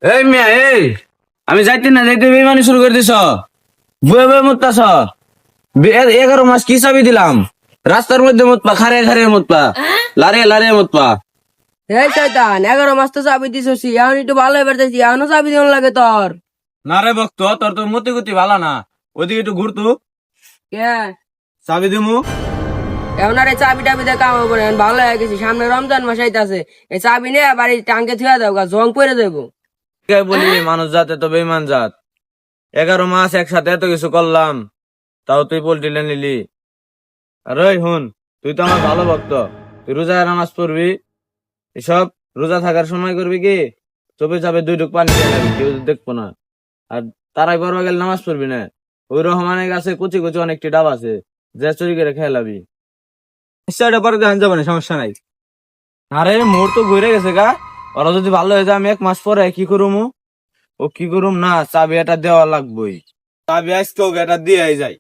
এই মিয়া এই, আমি যাইতে না যাইতে বেমানি শুরু করে দিছ। বয়ে বয়ে মুততাছ। 11 মাস কি চাবি দিলাম? রাস্তার মধ্যে মুতপা, খারে খারে মুতপা, লারে লারে মুতপা। এই শয়তান 11 মাস তো চাবি দিছিস, এখন একটু ভালো এবার দেখছি, এখনো চাবি দিন লাগে তোর। না রে ভক্ত, তোর তো মতি গতি ভালো না। ওইদিকে একটু ঘুরতু, কে চাবি দিমু। এখন আর এই চাবি টাবি দিয়ে কাম হবে না, এখন ভালো হয়ে গেছি, সামনে রমজান মাস আইতাছে। এই চাবি নিয়ে বাড়ি টাঙ্কে থুয়া দেবো, জং পরে দেবো। কে বলি মানুষ জাত এত বেইমান জাত। 11 মাস একসাথে এত কিছু করলাম, তাও তুই পোল্ট্রি নিলি। আর ওই হুন, তুই তো আমার ভালো ভক্ত, তুই রোজা নামাজ পড়বি, এসব রোজা থাকার সময় করবি কি চোপে চাপে 2 ঢুক পানি দিয়ে খাবি, কেউ দেখবো না। আর তারাই পড়বা গেলে নামাজ পড়বি না। ওই রহমানের কাছে কুচি কুচি অনেকটি ডাব আছে, যে চুরি করে খেলাবি। নিশ্চয়টা পরে দেখা যাবে না, সমস্যা নাই। আরে মোর তো ঘুরে গেছে গা। ওরা যদি ভালো হয়ে যায় আমি 1 মাস পরে কি করুম? ও কি করুম না, চাবি এটা দেওয়া লাগবেই। চাবি আজকে ওকে এটা দিয়ে যায়।